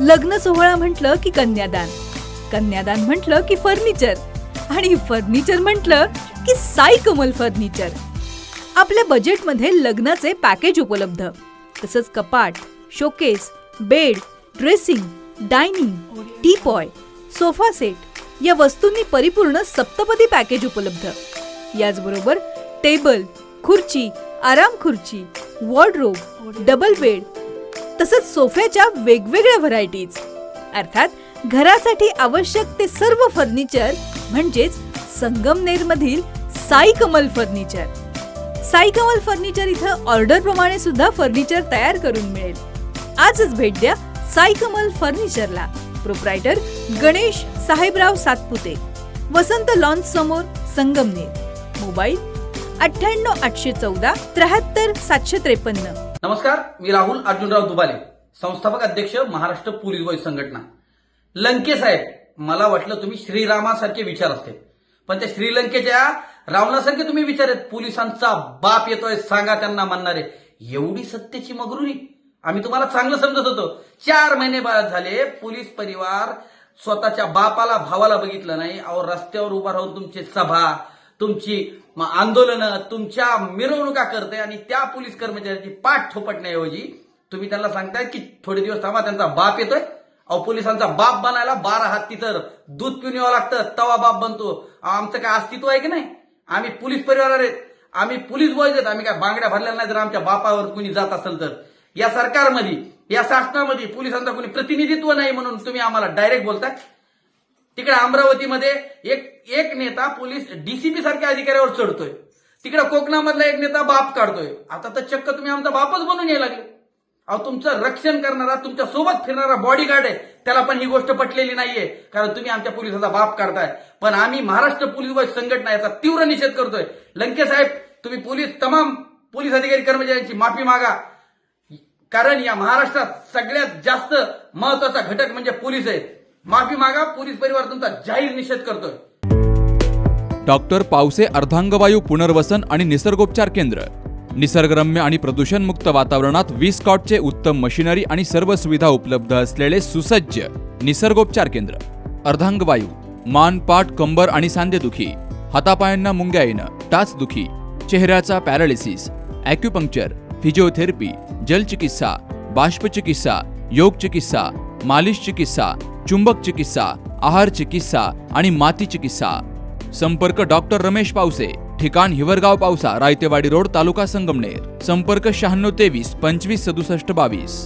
लग्न सोहळा म्हटलं की कन्यादान, कन्यादान म्हटलं की फर्निचर आणि फर्निचर म्हटलं की साई कमल फर्निचर. आपल्या बजेटमध्ये लग्नाचे पॅकेज उपलब्ध, तसंच कपाट, showcase, bed, dressing, dining, teapoy, sofa set या वस्तूंनी परिपूर्ण सप्तपदी पॅकेज उपलब्ध. याचबरोबर टेबल, खुर्ची, आराम खुर्ची, वॉर्डरोब, डबल बेड तसंच सोफ्याच्या वेगवेगळ्या व्हरायटीज. अर्थात घरासाठी आवश्यक ते सर्व फर्निचर म्हणजेच संगमनेरमधील साई कमल फर्निचर. साई कमल फर्निचर इथं ऑर्डर प्रमाणे सुद्धा फर्निचर तयार करून मिळेल. आजच भेट द्या साई कमल फर्निचरला. प्रोप्रायटर गणेश साहेबराव सातपुते, वसंत लॉन्च समोर, संगमनेर. मोबाईल 98 814 73 753. नमस्कार, मी राहुल अर्जुनराव दुबाले, संस्थापक अध्यक्ष महाराष्ट्र पोलीस बॉयज संघटना. लंके साहेब, मला वाटलं तुम्ही श्रीरामासारखे विचार असते, पण त्या श्रीलंकेच्या रावणासारखे तुम्ही विचार आहेत. पोलिसांचा बाप येतोय सांगा त्यांना म्हणणारे. एवढी सत्तेची मगरुरी आम्ही तुम्हाला चांगलं समजत होतो. 4 महिने बाद झाले पोलीस परिवार स्वतःच्या बापाला भावाला बघितलं नाही. अहो, रस्त्यावर उभा राहून तुमची सभा, तुमची आंदोलनं, तुमच्या मिरवणुका करते आणि त्या पोलीस कर्मचाऱ्यांची पाठ थोपटण्याऐवजी तुम्ही त्यांना सांगताय की थोडे दिवस थांबा, त्यांचा बाप येतोय. अहो, पोलिसांचा बाप बनायला 12 हात तिथं दूध पिऊन यावं लागतं, तवा बाप बनतो. आमचं काय अस्तित्व आहे की नाही? आम्ही पोलीस परिवार आहेत, आम्ही पोलीस बॉयज आहेत. आम्ही काय बांगड्या भरलेल्या नाही. जर आमच्या बापावर कुणी जात असेल तर या सरकारमध्ये, या शासनामध्ये पोलिसांचा कोणी प्रतिनिधित्व नाही म्हणून तुम्ही आम्हाला डायरेक्ट बोलताय. तिकडे अमरावतीमध्ये एक नेता पोलीस डीसीपी सारख्या अधिकाऱ्यावर चढतोय, तिकडे कोकणामधला एक नेता बाप काढतोय. आता तर चक्क तुम्ही आमचा बापच बनून यायला लागले. अहो, तुमचं रक्षण करणारा, तुमच्या सोबत फिरणारा बॉडीगार्ड आहे, त्याला पण ही गोष्ट पटलेली नाहीये, कारण तुम्ही आमच्या पोलिसाचा बाप काढताय. पण आम्ही महाराष्ट्र पोलीस बॉयज संघटना याचा तीव्र निषेध करतोय. लंके साहेब, तुम्ही तमाम पोलीस अधिकारी कर्मचाऱ्यांची माफी मागा, कारण या महाराष्ट्रात सगळ्यात जास्त महत्वाचा घटक म्हणजे पोलीस आहेत. माफी मागा. पोलीस परिवार तुमचा जाहीर निषेध करतोय. डॉक्टर पावसे अर्धांगवायू पुनर्वसन आणि निसर्गोपचार केंद्र. निसर्गरम्य आणि प्रदूषणमुक्त वातावरणात 20 कॉटचे उत्तम मशिनरी आणि सर्व सुविधा उपलब्ध असलेले सुसज्ज निसर्गोपचार केंद्र. अर्धांगवायू, मान, पाठ, कंबर आणि सांधेदुखी, हातापायांना मुंग्या येणं, टाचदुखी, चेहऱ्याचा पॅरालिसिस, ॲक्युपंक्चर, फिजिओथेरपी, जलचिकित्सा, बाष्पचिकित्सा, योग चिकित्सा, मालिश चिकित्सा, चुंबक चिकित्सा, आहार चिकित्सा आणि माती चिकित्सा. संपर्क डॉक्टर रमेश पावसे, ठिकाण हिवरगाव पावसा, रायतेवाडी रोड, तालुका संगमनेर. संपर्क 96 23 25 67 22.